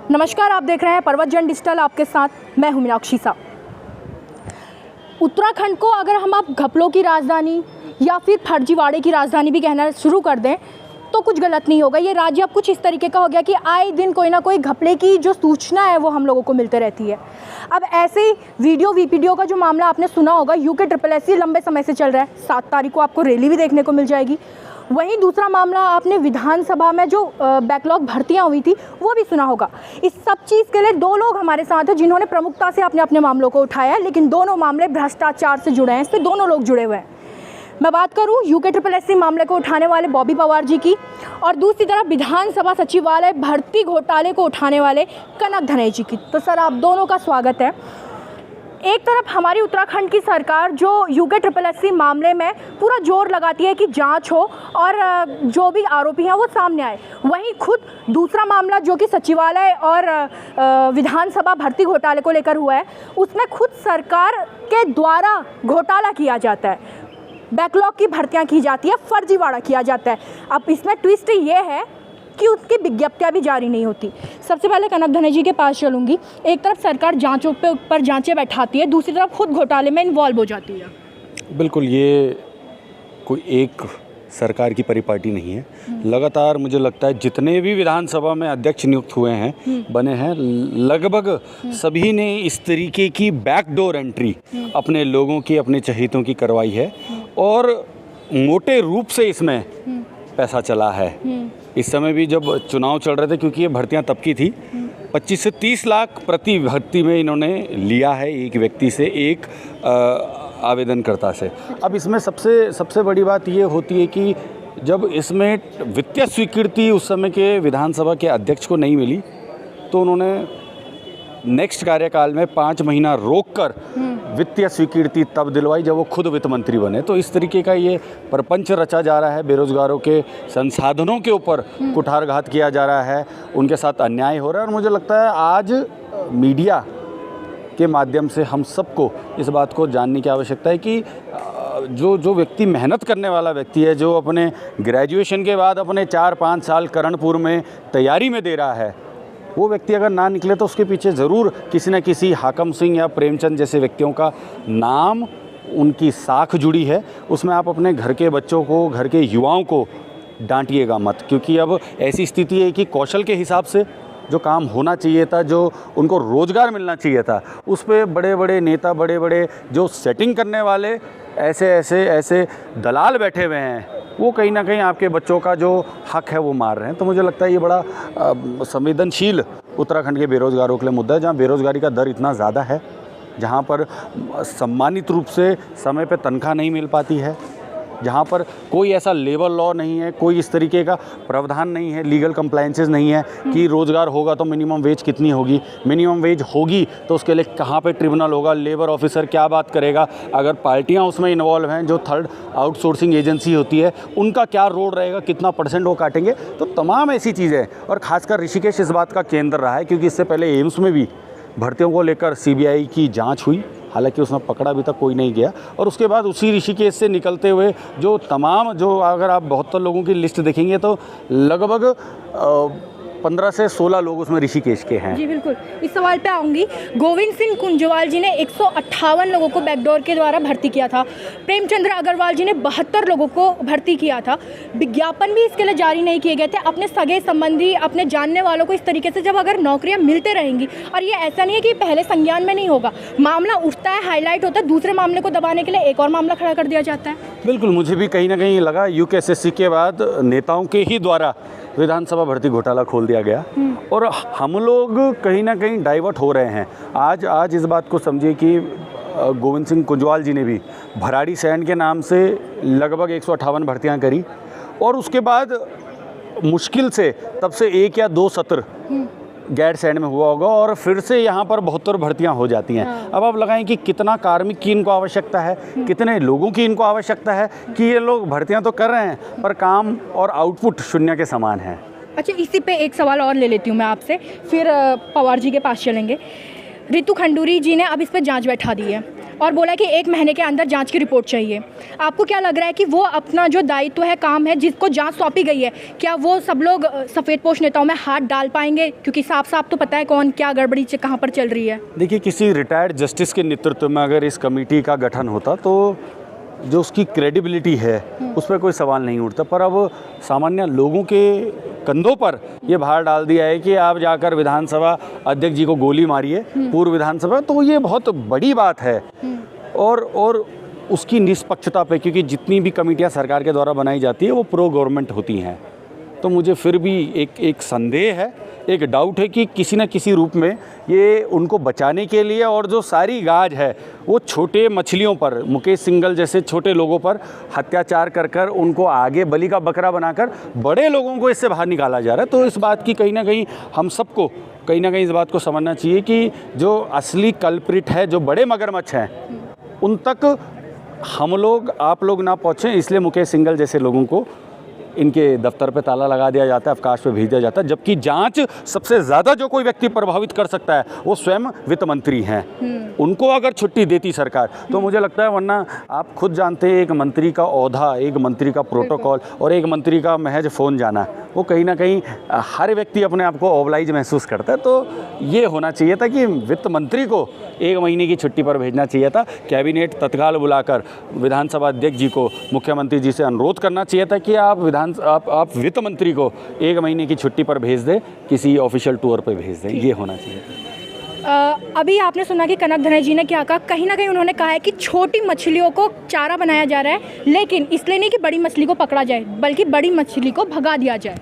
नमस्कार, आप देख रहे हैं पर्वत जन डिजिटल। आपके साथ मैं हूं मीनाक्षी सा। उत्तराखंड को अगर हम आप घपलों की राजधानी या फिर फर्जीवाड़े की राजधानी भी कहना शुरू कर दें तो कुछ गलत नहीं होगा। ये राज्य अब कुछ इस तरीके का हो गया कि आए दिन कोई ना कोई घपले की जो सूचना है वो हम लोगों को मिलते रहती है। अब ऐसे ही वीडियो का जो मामला आपने सुना होगा, UKSSC लंबे समय से चल रहा है। 7 तारीख को आपको रैली भी देखने को मिल जाएगी। वहीं दूसरा मामला आपने विधानसभा में जो बैकलॉग भर्तियां हुई थी वो भी सुना होगा। इस सब चीज़ के लिए 2 लोग हमारे साथ हैं जिन्होंने प्रमुखता से अपने अपने मामलों को उठाया है, लेकिन दोनों मामले भ्रष्टाचार से जुड़े हैं। इस पर दोनों लोग जुड़े हुए हैं। मैं बात करूं UKSSC मामले को उठाने वाले बॉबी पवार जी की, और दूसरी तरफ विधानसभा सचिवालय भर्ती घोटाले को उठाने वाले कनक धनेजी जी की। तो सर, आप दोनों का स्वागत है। एक तरफ हमारी उत्तराखंड की सरकार जो UKSSC मामले में पूरा जोर लगाती है कि जांच हो और जो भी आरोपी हैं वो सामने आए, वहीं खुद दूसरा मामला जो कि सचिवालय और विधानसभा भर्ती घोटाले को लेकर हुआ है, उसमें खुद सरकार के द्वारा घोटाला किया जाता है, बैकलॉग की भर्तियां की जाती है, फर्जीवाड़ा किया जाता है। अब इसमें ट्विस्ट ये है कि उसकी विज्ञप्तियां भी जारी नहीं होती। सबसे पहले कनक धनेजी जी के पास चलूँगी। एक तरफ सरकार जांचों पे ऊपर जांचें बैठाती है, दूसरी तरफ खुद घोटाले में इन्वॉल्व हो जाती है। बिल्कुल, ये कोई एक सरकार की परिपाटी नहीं है। लगातार मुझे लगता है जितने भी विधानसभा में अध्यक्ष नियुक्त हुए हैं, बने हैं, लगभग सभी ने इस तरीके की बैकडोर एंट्री अपने लोगों की, अपने चहेतों की करवाई है, और मोटे रूप से इसमें पैसा चला है। इस समय भी जब चुनाव चल रहे थे, क्योंकि ये भर्तियां तब की थी, 25 से 30 लाख प्रति भर्ती में इन्होंने लिया है, एक व्यक्ति से, एक आवेदनकर्ता से। अब इसमें सबसे बड़ी बात ये होती है कि जब इसमें वित्तीय स्वीकृति उस समय के विधानसभा के अध्यक्ष को नहीं मिली, तो उन्होंने नेक्स्ट कार्यकाल में 5 महीना रोककर वित्तीय स्वीकृति तब दिलवाई जब वो खुद वित्त मंत्री बने। तो इस तरीके का ये प्रपंच रचा जा रहा है, बेरोजगारों के संसाधनों के ऊपर कुठारघात किया जा रहा है, उनके साथ अन्याय हो रहा है। और मुझे लगता है आज मीडिया के माध्यम से हम सबको इस बात को जानने की आवश्यकता है कि जो व्यक्ति मेहनत करने वाला व्यक्ति है, जो अपने ग्रेजुएशन के बाद अपने 4-5 साल करणपुर में तैयारी में दे रहा है, वो व्यक्ति अगर ना निकले तो उसके पीछे ज़रूर किसी न किसी हाकम सिंह या प्रेमचंद जैसे व्यक्तियों का नाम, उनकी साख जुड़ी है। उसमें आप अपने घर के बच्चों को, घर के युवाओं को डांटिएगा मत, क्योंकि अब ऐसी स्थिति है कि कौशल के हिसाब से जो काम होना चाहिए था, जो उनको रोज़गार मिलना चाहिए था, उस पे बड़े बड़े नेता, बड़े बड़े जो सेटिंग करने वाले ऐसे दलाल बैठे हुए हैं, वो कहीं ना कहीं आपके बच्चों का जो हक है वो मार रहे हैं। तो मुझे लगता है ये बड़ा संवेदनशील उत्तराखंड के बेरोज़गारों के लिए मुद्दा है, जहाँ बेरोज़गारी का दर इतना ज़्यादा है, जहाँ पर सम्मानित रूप से समय पे तनख्वाह नहीं मिल पाती है, जहाँ पर कोई ऐसा लेबर लॉ नहीं है, कोई इस तरीके का प्रावधान नहीं है, लीगल कंप्लायंसेस नहीं है कि रोज़गार होगा तो मिनिमम वेज कितनी होगी, मिनिमम वेज होगी तो उसके लिए कहाँ पे ट्रिब्यूनल होगा, लेबर ऑफिसर क्या बात करेगा, अगर पार्टियाँ उसमें इन्वॉल्व हैं, जो थर्ड आउटसोर्सिंग एजेंसी होती है, उनका क्या रोल रहेगा, कितना % वो काटेंगे। तो तमाम ऐसी चीज़ें, और ख़ासकर ऋषिकेश इस बात का केंद्र रहा है, क्योंकि इससे पहले एम्स में भी भर्तियों को लेकर CBI की जाँच हुई, हालांकि उसमें पकड़ा अभी तक कोई नहीं गया। और उसके बाद उसी ऋषिकेश से निकलते हुए जो तमाम, जो अगर आप 72 लोगों की लिस्ट देखेंगे तो लगभग 15 से 16 लोग उसमें ऋषिकेश के हैं। जी बिल्कुल, इस सवाल पे आऊँगी। गोविंद सिंह कुंजवाल जी ने 158 लोगों को बैकडोर के द्वारा भर्ती किया था। प्रेमचंद्र अग्रवाल जी ने 72 लोगों को भर्ती किया था। विज्ञापन भी इसके लिए जारी नहीं किए गए थे। अपने सगे संबंधी, अपने जानने वालों को इस तरीके से जब अगर नौकरियां मिलते रहेंगी, और ये ऐसा नहीं है कि पहले संज्ञान में नहीं होगा, मामला उठता है, हाईलाइट होता है, दूसरे मामले को दबाने के लिए एक और मामला खड़ा कर दिया जाता है। बिल्कुल, मुझे भी कहीं ना कहीं लगा UKSSC के बाद नेताओं के ही द्वारा विधानसभा भर्ती घोटाला खोल दिया गया, और हम लोग कहीं ना कहीं डाइवर्ट हो रहे हैं। आज इस बात को समझिए कि गोविंद सिंह कुंजवाल जी ने भी भराड़ी सैंड के नाम से लगभग 158 भर्तियां करी, और उसके बाद मुश्किल से तब से 1 या 2 सत्र गैर सैंड में हुआ होगा, और फिर से यहाँ पर 72 भर्तियाँ हो जाती हैं। अब आप लगाएं कि कितना कार्मिक की इनको आवश्यकता है, कितने लोगों की इनको आवश्यकता है कि ये लोग भर्तियाँ तो कर रहे हैं पर काम और आउटपुट शून्य के समान है। अच्छा, इसी पे एक सवाल और ले लेती हूँ मैं आपसे, फिर पवार जी के पास चलेंगे। रितु खंडूरी जी ने अब इस पर जांच बैठा दी है। और बोला कि 1 महीने के अंदर जांच की रिपोर्ट चाहिए। आपको क्या लग रहा है कि वो अपना जो दायित्व है, काम है, जिसको जांच सौंपी गई है, क्या वो सब लोग सफ़ेदपोश नेताओं में हाथ डाल पाएंगे? क्योंकि साफ साफ तो पता है कौन क्या गड़बड़ी कहाँ पर चल रही है। देखिए, किसी रिटायर्ड जस्टिस के नेतृत्व में अगर इस कमेटी का गठन होता तो जो उसकी क्रेडिबिलिटी है उस पर कोई सवाल नहीं उठता, पर अब सामान्य लोगों के कंधों पर ये भार डाल दिया है कि आप जाकर विधानसभा अध्यक्ष जी को गोली मारिए, पूर्व विधानसभा, तो ये बहुत बड़ी बात है। और उसकी निष्पक्षता पे, क्योंकि जितनी भी कमेटियां सरकार के द्वारा बनाई जाती है वो प्रो गवर्नमेंट होती हैं, तो मुझे फिर भी एक संदेह है, एक डाउट है कि किसी न किसी रूप में ये उनको बचाने के लिए, और जो सारी गाज है वो छोटे मछलियों पर, मुकेश सिंघल जैसे छोटे लोगों पर अत्याचार कर कर उनको आगे बलि का बकरा बनाकर बड़े लोगों को इससे बाहर निकाला जा रहा है। तो इस बात की कहीं ना कहीं हम सबको कहीं ना कहीं इस बात को समझना चाहिए कि जो असली कल्प्रिट है, जो बड़े मगरमच्छ हैं, उन तक हम लोग, आप लोग ना पहुँचें, इसलिए मुकेश सिंघल जैसे लोगों को इनके दफ्तर पे ताला लगा दिया जाता है, अवकाश पे भेज दिया जाता है, जबकि जांच सबसे ज़्यादा जो कोई व्यक्ति प्रभावित कर सकता है वो स्वयं वित्त मंत्री हैं। उनको अगर छुट्टी देती सरकार तो मुझे लगता है, वरना आप खुद जानते हैं एक मंत्री का ओहदा, एक मंत्री का प्रोटोकॉल और एक मंत्री का महज फ़ोन जाना, वो कहीं ना कहीं हर व्यक्ति अपने आप को ओबलाइज महसूस करता है। तो ये होना चाहिए था कि वित्त मंत्री को 1 महीने की छुट्टी पर भेजना चाहिए था। कैबिनेट तत्काल बुलाकर विधानसभा अध्यक्ष जी को, मुख्यमंत्री जी से अनुरोध करना चाहिए था कि आप वित्त मंत्री को 1 महीने की छुट्टी पर भेज दें, किसी ऑफिशियल टूर पर भेज दें, ये होना चाहिए। अभी आपने सुना कि कनक धनई जी ने क्या कहा, कहीं ना कहीं उन्होंने कहा है कि छोटी मछलियों को चारा बनाया जा रहा है, लेकिन इसलिए नहीं कि बड़ी मछली को पकड़ा जाए, बल्कि बड़ी मछली को भगा दिया जाए।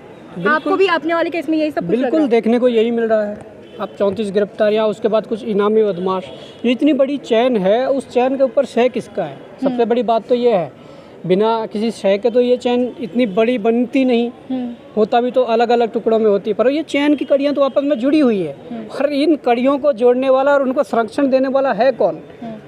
आपको भी अपने वाले केस में यही सब बिल्कुल देखने को यही मिल रहा है। अब 34 गिरफ्तारियाँ, उसके बाद कुछ इनामी बदमाश, जो इतनी बड़ी चैन है, उस चैन के ऊपर शय किसका है? सबसे बड़ी बात तो ये है, बिना किसी शय के तो ये चैन इतनी बड़ी बनती नहीं, होता भी तो अलग अलग टुकड़ों में होती है, पर ये चैन की कड़ियाँ तो आपस में जुड़ी हुई है। और इन कड़ियों को जोड़ने वाला और उनको संरक्षण देने वाला है कौन?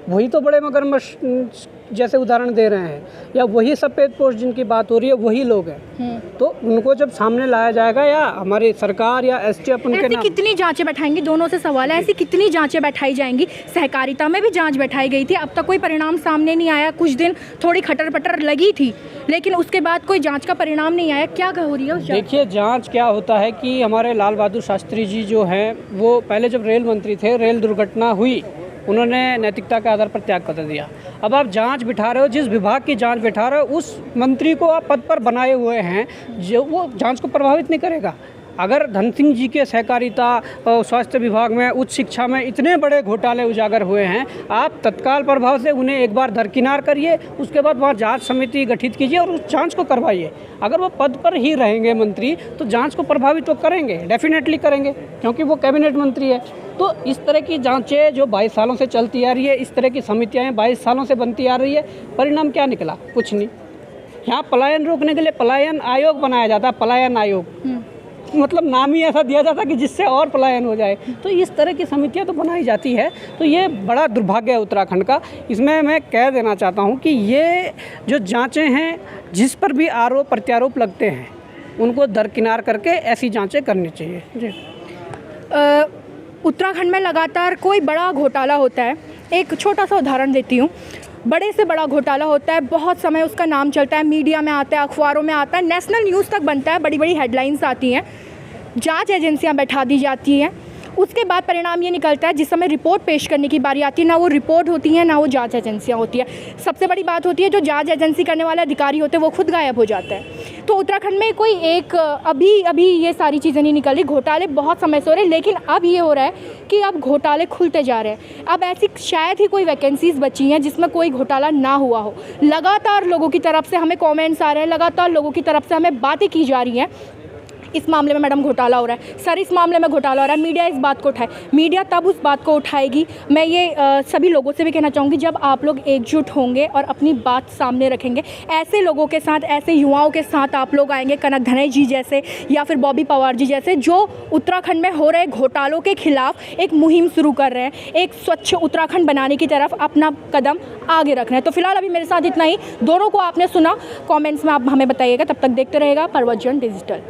वही तो बड़े मगरमच्छ जैसे उदाहरण दे रहे हैं, या वही सफ़ेदपोश जिनकी बात हो रही है, वही लोग हैं। तो उनको जब सामने लाया जाएगा, या हमारी सरकार या एसटीएफ उनके नाम, कितनी जांचें बैठाएंगी? दोनों से सवाल है, ऐसी कितनी जांचें बैठाई जाएंगी? सहकारिता में भी जांच बैठाई गई थी, अब तक कोई परिणाम सामने नहीं आया। कुछ दिन थोड़ी खटर पटर लगी थी, लेकिन उसके बाद कोई जांच का परिणाम नहीं आया। क्या हो रही है उस जांच? देखिए, जांच क्या होता है कि हमारे लाल बहादुर शास्त्री जी जो हैं, वो पहले जब रेल मंत्री थे, रेल दुर्घटना हुई, उन्होंने नैतिकता के आधार पर त्याग पत्र दिया। अब आप जांच बिठा रहे हो, जिस विभाग की जांच बिठा रहे हो, उस मंत्री को आप पद पर बनाए हुए हैं, जो वो जांच को प्रभावित नहीं करेगा। अगर धन सिंह जी के सहकारिता, स्वास्थ्य विभाग में, उच्च शिक्षा में इतने बड़े घोटाले उजागर हुए हैं, आप तत्काल प्रभाव से उन्हें एक बार दरकिनार करिए, उसके बाद वहाँ जांच समिति गठित कीजिए और उस जांच को करवाइए। अगर वो पद पर ही रहेंगे मंत्री, तो जांच को प्रभावित तो करेंगे, डेफिनेटली करेंगे, क्योंकि वो कैबिनेट मंत्री है। तो इस तरह की जांचें जो 22 सालों से चलती आ रही है, इस तरह की समितियाँ 22 सालों से बनती आ रही है, परिणाम क्या निकला? कुछ नहीं। यहाँ पलायन रोकने के लिए पलायन आयोग बनाया जाता है, पलायन आयोग, मतलब नाम ही ऐसा दिया जाता है कि जिससे और पलायन हो जाए। तो इस तरह की समितियां तो बनाई जाती है। तो ये बड़ा दुर्भाग्य है उत्तराखंड का। इसमें मैं कह देना चाहता हूं कि ये जो जांचें हैं, जिस पर भी आरोप प्रत्यारोप लगते हैं, उनको दरकिनार करके ऐसी जांचें करनी चाहिए। जी, उत्तराखंड में लगातार कोई बड़ा घोटाला होता है। एक छोटा सा उदाहरण देती हूँ। बड़े से बड़ा घोटाला होता है, बहुत समय उसका नाम चलता है, मीडिया में आता है, अखबारों में आता है, नेशनल न्यूज़ तक बनता है, बड़ी बड़ी हेडलाइंस आती हैं, जांच एजेंसियां बैठा दी जाती हैं। उसके बाद परिणाम ये निकलता है, जिस समय रिपोर्ट पेश करने की बारी आती है, ना वो रिपोर्ट होती है, ना वो जांच एजेंसियां होती है। सबसे बड़ी बात होती है, जो जांच एजेंसी करने वाले अधिकारी होते हैं वो खुद गायब हो जाता है। तो उत्तराखंड में कोई एक अभी ये सारी चीज़ें नहीं निकली, घोटाले बहुत समय से हो रहे, लेकिन अब ये हो रहा है कि अब घोटाले खुलते जा रहे हैं। अब ऐसी शायद ही कोई वैकेंसीज़ बची हैं जिसमें कोई घोटाला ना हुआ हो। लगातार लोगों की तरफ से हमें कमेंट्स आ रहे हैं, लगातार लोगों की तरफ से हमें बातें की जा रही हैं, इस मामले में मैडम घोटाला हो रहा है, सर इस मामले में घोटाला हो रहा है। मीडिया इस बात को उठाए, मीडिया तब उस बात को उठाएगी। मैं ये सभी लोगों से भी कहना चाहूँगी, जब आप लोग एकजुट होंगे और अपनी बात सामने रखेंगे, ऐसे लोगों के साथ, ऐसे युवाओं के साथ आप लोग आएंगे, कनक धनई जी जैसे या फिर बॉबी पवार जी जैसे, जो उत्तराखंड में हो रहे घोटालों के खिलाफ एक मुहिम शुरू कर रहे हैं, एक स्वच्छ उत्तराखंड बनाने की तरफ अपना कदम आगे रख रहे हैं। तो फिलहाल अभी मेरे साथ इतना ही। दोनों को आपने सुना, कॉमेंट्स में आप हमें बताइएगा। तब तक देखते रहेगा परवत जन डिजिटल।